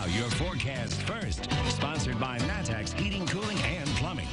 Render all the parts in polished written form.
Now, your forecast first, sponsored by Matex Heating, Cooling, and Plumbing.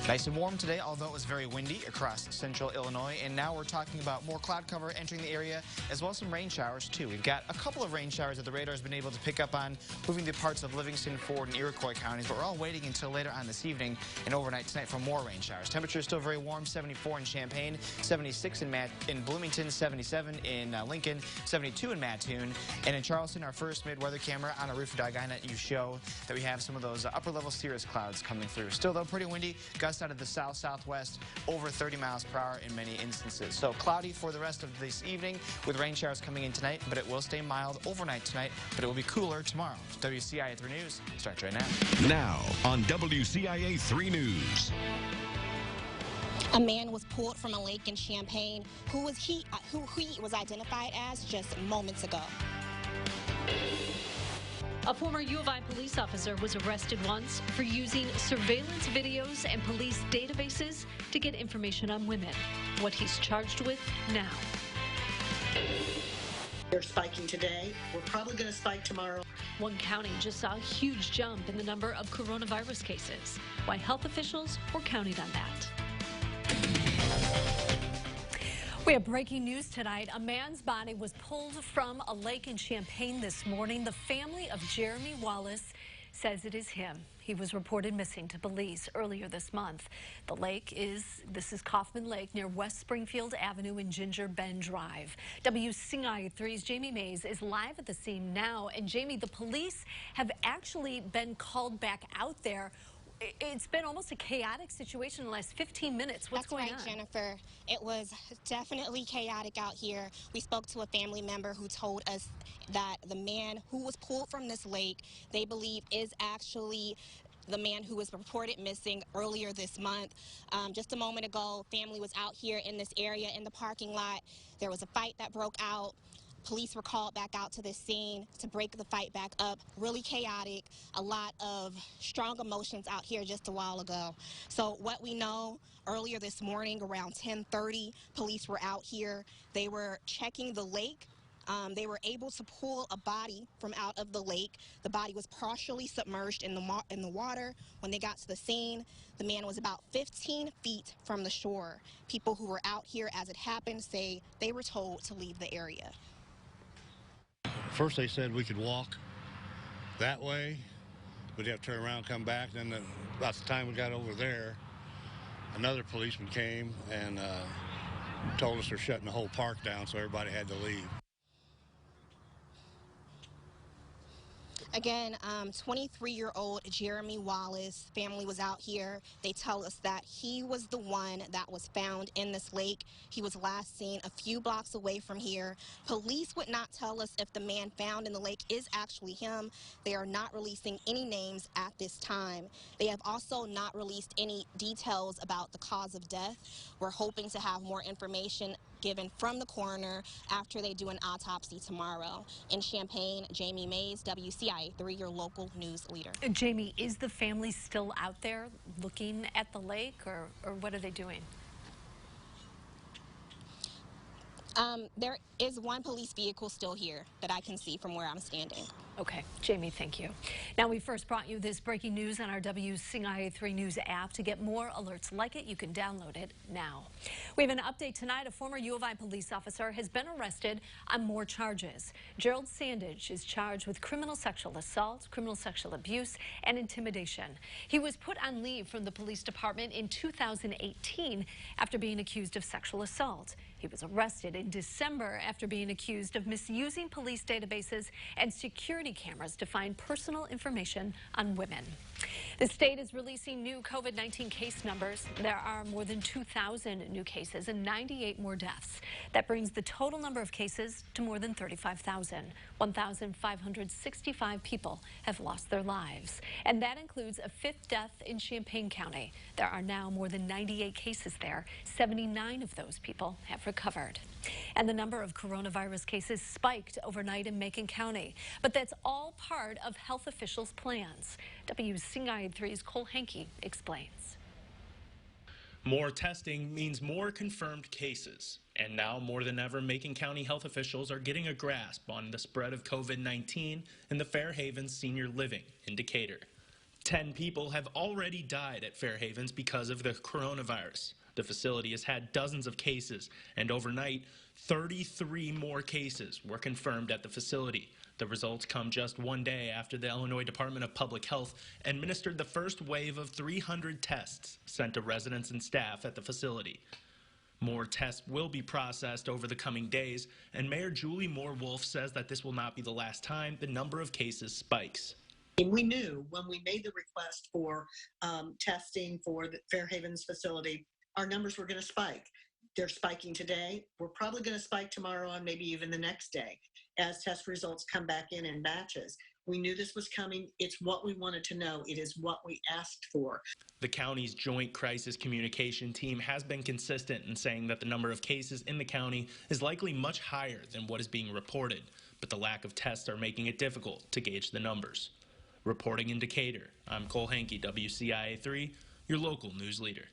Nice and warm today, although it was very windy across central Illinois. And now we're talking about more cloud cover entering the area, as well as some rain showers, too. We've got a couple of rain showers that the radar has been able to pick up on, moving to parts of Livingston, Ford, and Iroquois counties. But we're all waiting until later on this evening and overnight tonight for more rain showers. Temperature is still very warm, 74 in Champaign, 76 in Bloomington, 77 in Lincoln, 72 in Mattoon. And in Charleston, our first mid-weather camera on a roof of Diagnet, you show that we have some of those upper-level cirrus clouds coming through. Still, though, pretty windy. Gusts out of the south-southwest, over 30 miles per hour in many instances. So cloudy for the rest of this evening with rain showers coming in tonight, but it will stay mild overnight tonight, but it will be cooler tomorrow. WCIA 3 News starts right now. Now on WCIA 3 News. A man was pulled from a lake in Champaign who he was identified as just moments ago. A former U of I police officer was arrested once for using surveillance videos and police databases to get information on women. What he's charged with now. They're spiking today. We're probably going to spike tomorrow. One county just saw a huge jump in the number of coronavirus cases. Why health officials were counting on that. We have breaking news tonight. A man's body was pulled from a lake in Champaign this morning. The family of Jeremy Wallace says it is him. He was reported missing to police earlier this month. This is Kaufman Lake near West Springfield Avenue and Ginger Bend Drive. WCIA 3's Jamie Mays is live at the scene now. And Jamie, the police have actually been called back out there. It's been almost a chaotic situation in the last 15 minutes. What's going on? That's right, Jennifer. It was definitely chaotic out here. We spoke to a family member who told us that the man who was pulled from this lake, they believe is actually the man who was reported missing earlier this month. Just a moment ago, family was out here in this area in the parking lot. There was a fight that broke out. Police were called back out to this scene to break the fight back up. Really chaotic, a lot of strong emotions out here just a while ago. So what we know, earlier this morning around 10:30, police were out here. They were checking the lake. They were able to pull a body from out of the lake. The body was partially submerged in the water. When they got to the scene, the man was about 15 feet from the shore. People who were out here as it happened say they were told to leave the area. First they said we could walk that way. We'd have to turn around, come back. Then about the time we got over there, another policeman came and told us they're shutting the whole park down, so everybody had to leave. Again, 23-year-old Jeremy Wallace family was out here. They tell us that he was the one that was found in this lake. He was last seen a few blocks away from here. Police would not tell us if the man found in the lake is actually him. They are not releasing any names at this time. They have also not released any details about the cause of death. We're hoping to have more information given from the coroner after they do an autopsy tomorrow. In Champaign, Jamie Mays, WCIA 3, your local news leader. Jamie, is the family still out there looking at the lake, or what are they doing? There is one police vehicle still here that I can see from where I'm standing. Okay, Jamie, thank you. Now, we first brought you this breaking news on our WCIA 3 News app. To get more alerts like it, you can download it now. We have an update tonight. A former U of I police officer has been arrested on more charges. Gerald Sandage is charged with criminal sexual assault, criminal sexual abuse, and intimidation. He was put on leave from the police department in 2018 after being accused of sexual assault. He was arrested in December after being accused of misusing police databases and security cameras to find personal information on women. The state is releasing new COVID-19 case numbers. There are more than 2,000 new cases and 98 more deaths. That brings the total number of cases to more than 35,000. 1,565 people have lost their lives. And that includes a 5th death in Champaign County. There are now more than 98 cases there. 79 of those people have recovered. And the number of coronavirus cases spiked overnight in Macon County. But that's all part of health officials' plans. WCIA 3's Cole Hankey explains. More testing means more confirmed cases, And now, more than ever, Macon County health officials are getting a grasp on the spread of COVID-19 in the Fairhaven Senior Living in Decatur. 10 people have already died at Fairhavens because of the coronavirus. The facility has had dozens of cases, and overnight, 33 more cases were confirmed at the facility. The results come just one day after the Illinois Department of Public Health administered the first wave of 300 tests sent to residents and staff at the facility. More tests will be processed over the coming days, and Mayor Julie Moore-Wolf says that this will not be the last time the number of cases spikes. We knew when we made the request for testing for the Fairhaven's facility, our numbers were going to spike. They're spiking today. We're probably going to spike tomorrow and maybe even the next day as test results come back in batches. We knew this was coming. It's what we wanted to know. It is what we asked for. The county's Joint Crisis Communication Team has been consistent in saying that the number of cases in the county is likely much higher than what is being reported, but the lack of tests are making it difficult to gauge the numbers. Reporting in Decatur, I'm Cole Hankey, WCIA 3, your local news leader.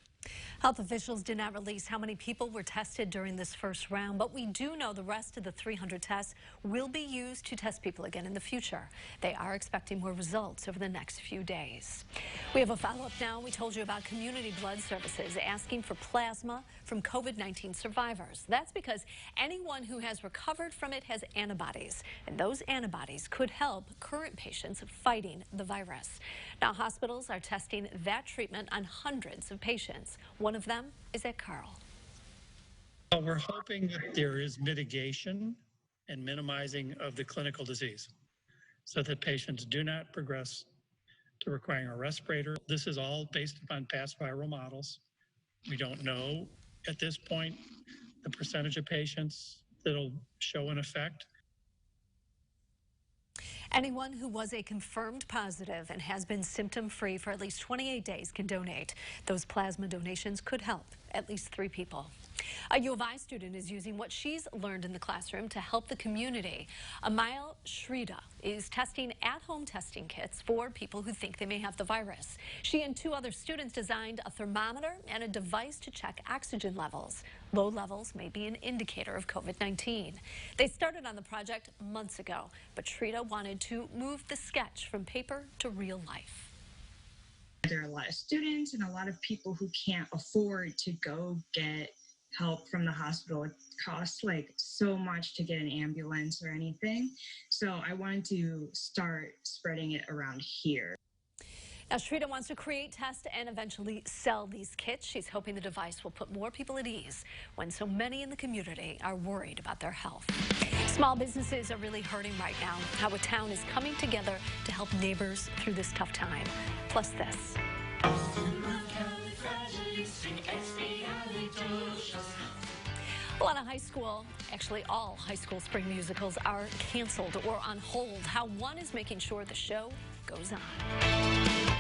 Health officials did not release how many people were tested during this first round, but we do know the rest of the 300 tests will be used to test people again in the future. They are expecting more results over the next few days. We have a follow-up now. We told you about Community Blood Services asking for plasma from COVID-19 survivors. That's because anyone who has recovered from it has antibodies, and those antibodies could help current patients fighting the virus. Now, hospitals are testing that treatment on hundreds of patients. One of them is at Carl. We're hoping that there is mitigation and minimizing of the clinical disease so that patients do not progress to requiring a respirator. This is all based upon past viral models. We don't know at this point the percentage of patients that'll show an effect. Anyone who was a confirmed positive and has been symptom-free for at least 28 days can donate. Those plasma donations could help at least 3 people. A U of I student is using what she's learned in the classroom to help the community. Amal Shrida is testing at-home testing kits for people who think they may have the virus. She and 2 other students designed a thermometer and a device to check oxygen levels. Low levels may be an indicator of COVID-19. They started on the project months ago, but Shrida wanted to move the sketch from paper to real life. There are a lot of students and a lot of people who can't afford to go get help from the hospital. It costs like so much to get an ambulance or anything. So I wanted to start spreading it around here. Now, Shrida wants to create, test, and eventually sell these kits. She's hoping the device will put more people at ease when so many in the community are worried about their health. Small businesses are really hurting right now. How a town is coming together to help neighbors through this tough time. Plus this. A lot of high school, actually all high school spring musicals are canceled or on hold. How one is making sure the show goes on.